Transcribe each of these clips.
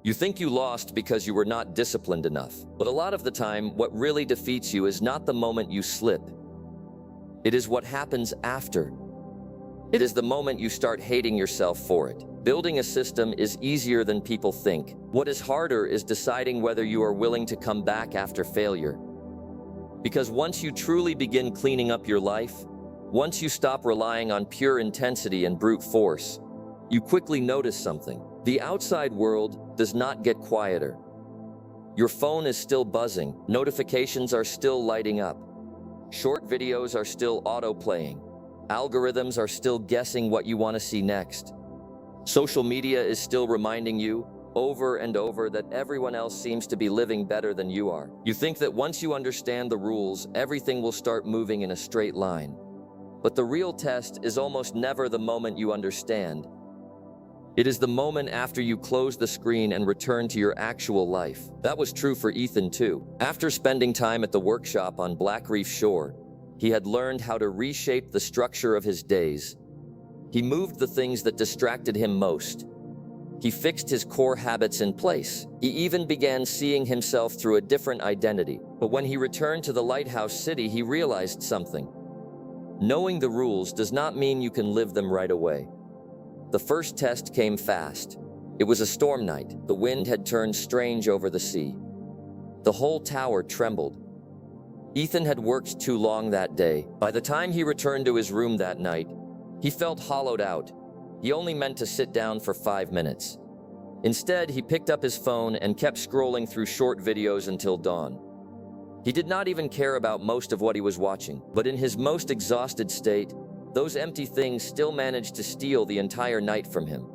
You think you lost because you were not disciplined enough. But a lot of the time, what really defeats you is not the moment you slip. It is what happens after. It is the moment you start hating yourself for it. Building a system is easier than people think. What is harder is deciding whether you are willing to come back after failure. Because once you truly begin cleaning up your life, once you stop relying on pure intensity and brute force, you quickly notice something. The outside world does not get quieter. Your phone is still buzzing, notifications are still lighting up, short videos are still auto-playing, algorithms are still guessing what you want to see next. Social media is still reminding you over and over that everyone else seems to be living better than you are. You think that once you understand the rules, everything will start moving in a straight line. But the real test is almost never the moment you understand. It is the moment after you close the screen and return to your actual life. That was true for Ethan too. After spending time at the workshop on Black Reef Shore, he had learned how to reshape the structure of his days. He moved the things that distracted him most. He fixed his core habits in place. He even began seeing himself through a different identity. But when he returned to the Lighthouse city, he realized something. Knowing the rules does not mean you can live them right away. The first test came fast. It was a storm night. The wind had turned strange over the sea. The whole tower trembled. Ethan had worked too long that day. By the time he returned to his room that night, he felt hollowed out. He only meant to sit down for 5 minutes. Instead, he picked up his phone and kept scrolling through short videos until dawn. He did not even care about most of what he was watching, but in his most exhausted state, those empty things still managed to steal the entire night from him.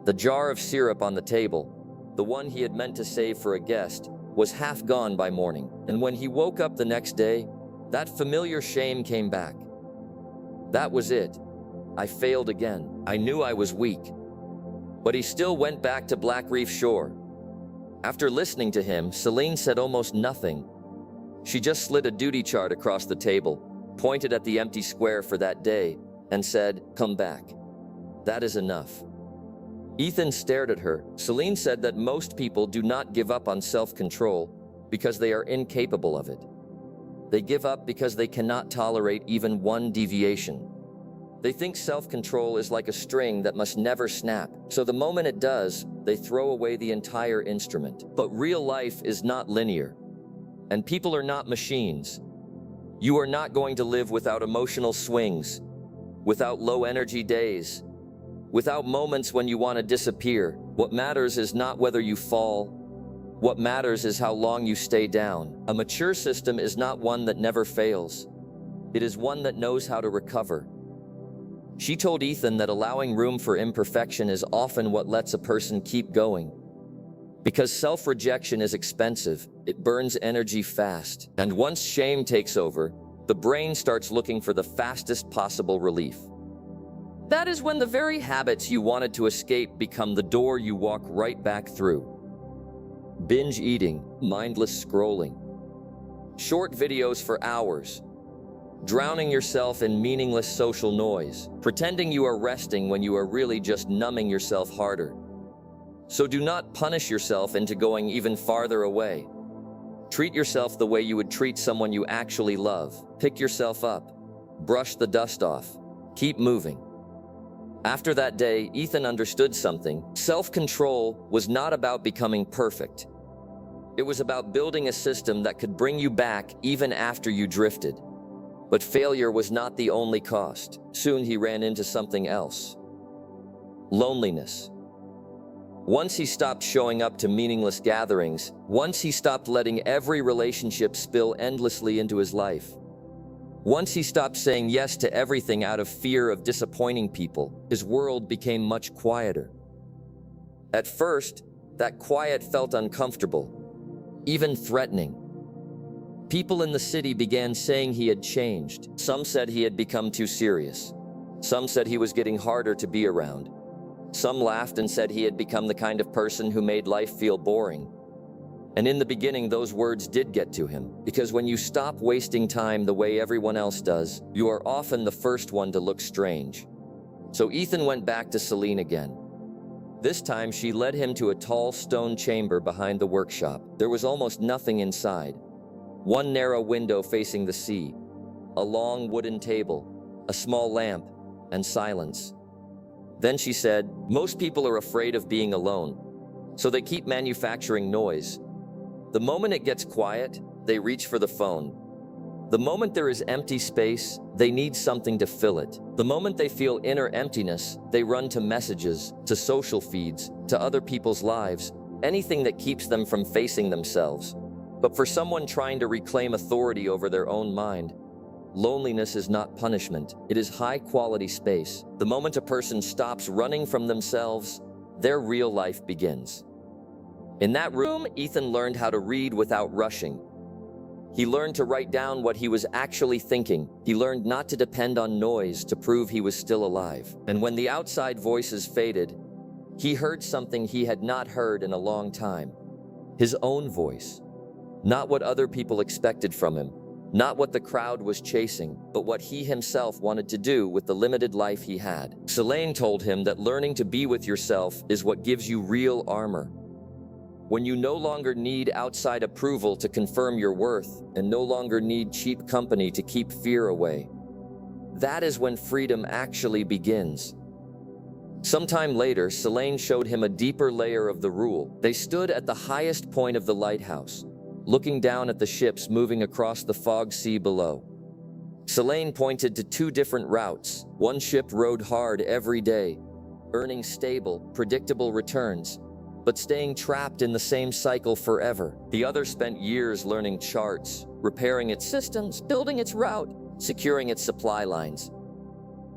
The jar of syrup on the table, the one he had meant to save for a guest, was half gone by morning. And when he woke up the next day, that familiar shame came back. That was it. I failed again. I knew I was weak. But he still went back to Black Reef Shore. After listening to him, Celine said almost nothing. She just slid a duty chart across the table, pointed at the empty square for that day, and said, "Come back. That is enough." Ethan stared at her. Celine said that most people do not give up on self-control because they are incapable of it. They give up because they cannot tolerate even one deviation. They think self-control is like a string that must never snap, so the moment it does, they throw away the entire instrument. But real life is not linear, and people are not machines. You are not going to live without emotional swings, without low-energy days, without moments when you want to disappear. What matters is not whether you fall. What matters is how long you stay down. A mature system is not one that never fails. It is one that knows how to recover. She told Ethan that allowing room for imperfection is often what lets a person keep going. Because self-rejection is expensive, it burns energy fast. And once shame takes over, the brain starts looking for the fastest possible relief. That is when the very habits you wanted to escape become the door you walk right back through. Binge eating, mindless scrolling, short videos for hours, drowning yourself in meaningless social noise, pretending you are resting when you are really just numbing yourself harder. So do not punish yourself into going even farther away. Treat yourself the way you would treat someone you actually love. Pick yourself up. Brush the dust off. Keep moving. After that day, Ethan understood something. Self-control was not about becoming perfect. It was about building a system that could bring you back even after you drifted. But failure was not the only cost. Soon he ran into something else. Loneliness. Once he stopped showing up to meaningless gatherings, once he stopped letting every relationship spill endlessly into his life, once he stopped saying yes to everything out of fear of disappointing people, his world became much quieter. At first, that quiet felt uncomfortable, even threatening. People in the city began saying he had changed. Some said he had become too serious. Some said he was getting harder to be around. Some laughed and said he had become the kind of person who made life feel boring. And in the beginning, those words did get to him, because when you stop wasting time the way everyone else does, you are often the first one to look strange. So Ethan went back to Celine again. This time, she led him to a tall stone chamber behind the workshop. There was almost nothing inside. One narrow window facing the sea, a long wooden table, a small lamp, and silence. Then she said, "Most people are afraid of being alone, so they keep manufacturing noise. The moment it gets quiet, they reach for the phone. The moment there is empty space, they need something to fill it. The moment they feel inner emptiness, they run to messages, to social feeds, to other people's lives, anything that keeps them from facing themselves." But for someone trying to reclaim authority over their own mind, loneliness is not punishment. It is high-quality space. The moment a person stops running from themselves, their real life begins. In that room, Ethan learned how to read without rushing. He learned to write down what he was actually thinking. He learned not to depend on noise to prove he was still alive. And when the outside voices faded, he heard something he had not heard in a long time. His own voice. Not what other people expected from him. Not what the crowd was chasing, but what he himself wanted to do with the limited life he had. Selene told him that learning to be with yourself is what gives you real armor. When you no longer need outside approval to confirm your worth and no longer need cheap company to keep fear away, that is when freedom actually begins. Sometime later, Selene showed him a deeper layer of the rule. They stood at the highest point of the lighthouse, looking down at the ships moving across the fog sea below. Selene pointed to two different routes. One ship rode hard every day, earning stable, predictable returns, but staying trapped in the same cycle forever. The other spent years learning charts, repairing its systems, building its route, securing its supply lines.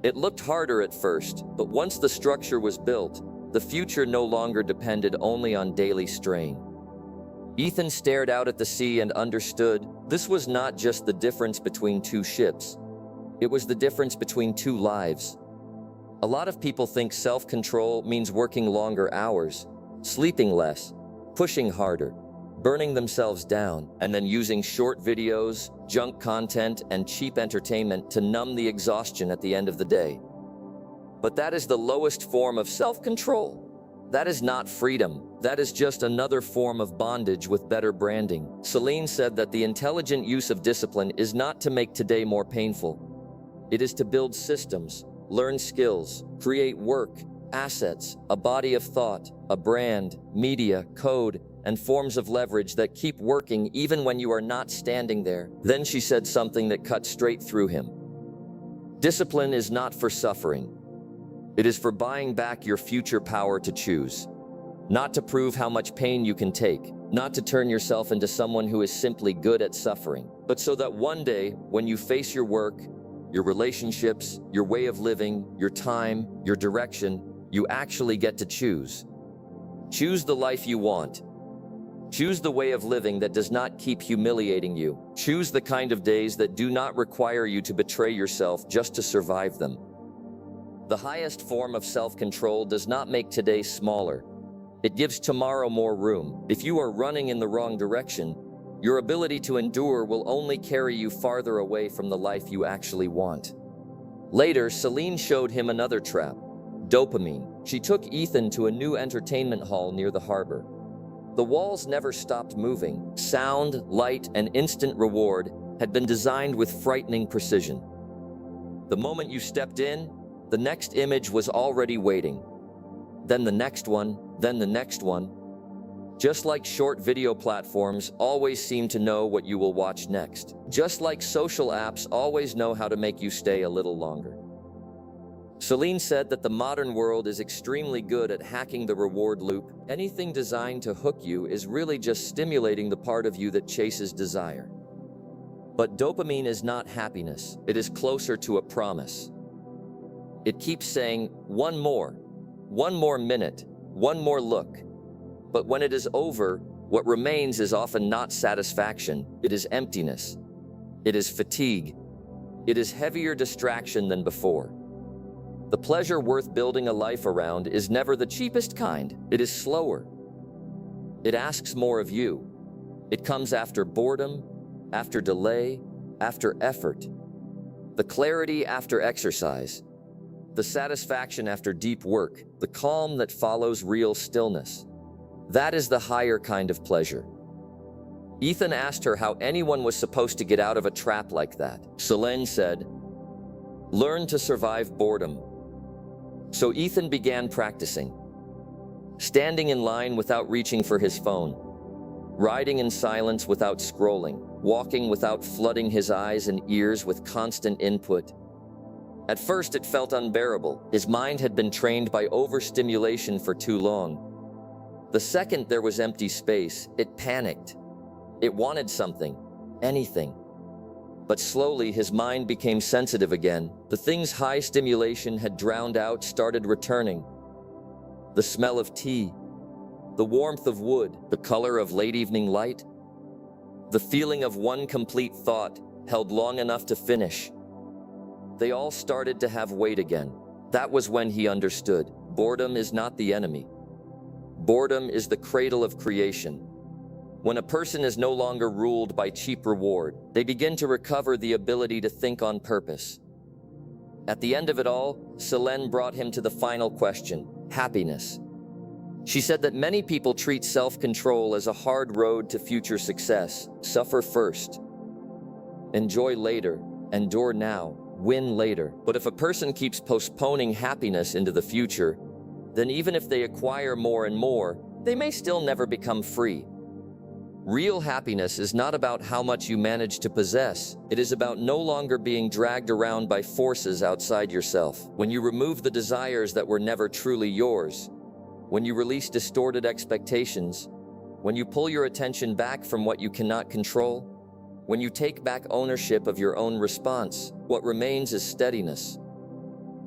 It looked harder at first, but once the structure was built, the future no longer depended only on daily strain. Ethan stared out at the sea and understood this was not just the difference between two ships. It was the difference between two lives. A lot of people think self-control means working longer hours, sleeping less, pushing harder, burning themselves down, and then using short videos, junk content, and cheap entertainment to numb the exhaustion at the end of the day. But that is the lowest form of self-control. That is not freedom. That is just another form of bondage with better branding. Selene said that the intelligent use of discipline is not to make today more painful. It is to build systems, learn skills, create work, assets, a body of thought, a brand, media, code, and forms of leverage that keep working even when you are not standing there. Then she said something that cut straight through him. Discipline is not for suffering. It is for buying back your future power to choose. Not to prove how much pain you can take, not to turn yourself into someone who is simply good at suffering, but so that one day, when you face your work, your relationships, your way of living, your time, your direction, you actually get to choose. Choose the life you want. Choose the way of living that does not keep humiliating you. Choose the kind of days that do not require you to betray yourself just to survive them. The highest form of self-control does not make today smaller. It gives tomorrow more room. If you are running in the wrong direction, your ability to endure will only carry you farther away from the life you actually want. Later, Selene showed him another trap: dopamine. She took Ethan to a new entertainment hall near the harbor. The walls never stopped moving. Sound, light, and instant reward had been designed with frightening precision. The moment you stepped in, the next image was already waiting. Then the next one, then the next one. Just like short video platforms always seem to know what you will watch next. Just like social apps always know how to make you stay a little longer. Selene said that the modern world is extremely good at hacking the reward loop. Anything designed to hook you is really just stimulating the part of you that chases desire. But dopamine is not happiness. It is closer to a promise. It keeps saying, one more minute, one more look. But when it is over, what remains is often not satisfaction. It is emptiness. It is fatigue. It is heavier distraction than before. The pleasure worth building a life around is never the cheapest kind. It is slower. It asks more of you. It comes after boredom, after delay, after effort. The clarity after exercise. the satisfaction after deep work, the calm that follows real stillness. That is the higher kind of pleasure. Ethan asked her how anyone was supposed to get out of a trap like that. Selene said, "Learn to survive boredom." So Ethan began practicing. Standing in line without reaching for his phone, riding in silence without scrolling, walking without flooding his eyes and ears with constant input. At first it felt unbearable. His mind had been trained by overstimulation for too long. The second there was empty space, it panicked. It wanted something, anything. But slowly his mind became sensitive again. The things high stimulation had drowned out started returning. The smell of tea, the warmth of wood, the color of late evening light, the feeling of one complete thought held long enough to finish. They all started to have weight again. That was when he understood. Boredom is not the enemy. Boredom is the cradle of creation. When a person is no longer ruled by cheap reward, they begin to recover the ability to think on purpose. At the end of it all, Selene brought him to the final question: happiness. She said that many people treat self-control as a hard road to future success. Suffer first, enjoy later, endure now, win later. But if a person keeps postponing happiness into the future, then even if they acquire more and more, they may still never become free. Real happiness is not about how much you manage to possess. It is about no longer being dragged around by forces outside yourself. When you remove the desires that were never truly yours, when you release distorted expectations, when you pull your attention back from what you cannot control, when you take back ownership of your own response, what remains is steadiness.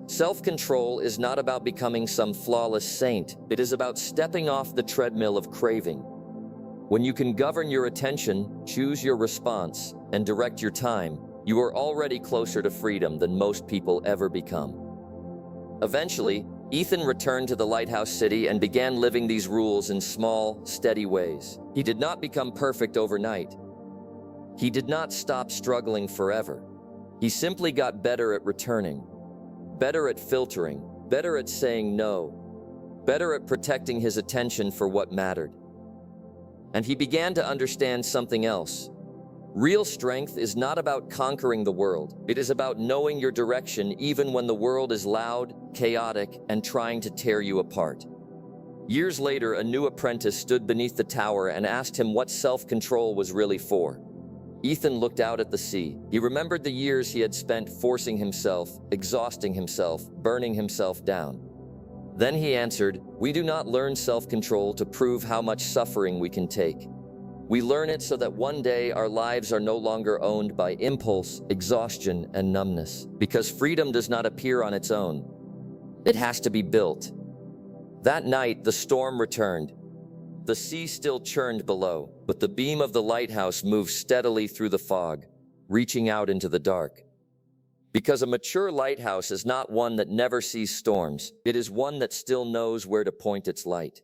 Self-control is not about becoming some flawless saint. It is about stepping off the treadmill of craving. When you can govern your attention, choose your response, and direct your time, you are already closer to freedom than most people ever become. Eventually, Ethan returned to the Lighthouse City and began living these rules in small, steady ways. He did not become perfect overnight. He did not stop struggling forever. He simply got better at returning, better at filtering, better at saying no, better at protecting his attention for what mattered. And he began to understand something else. Real strength is not about conquering the world. It is about knowing your direction even when the world is loud, chaotic, and trying to tear you apart. Years later, a new apprentice stood beneath the tower and asked him what self-control was really for. Ethan looked out at the sea. He remembered the years he had spent forcing himself, exhausting himself, burning himself down. Then he answered, "We do not learn self-control to prove how much suffering we can take. We learn it so that one day our lives are no longer owned by impulse, exhaustion, and numbness. Because freedom does not appear on its own. It has to be built." That night, the storm returned. The sea still churned below, but the beam of the lighthouse moved steadily through the fog, reaching out into the dark. Because a mature lighthouse is not one that never sees storms, it is one that still knows where to point its light.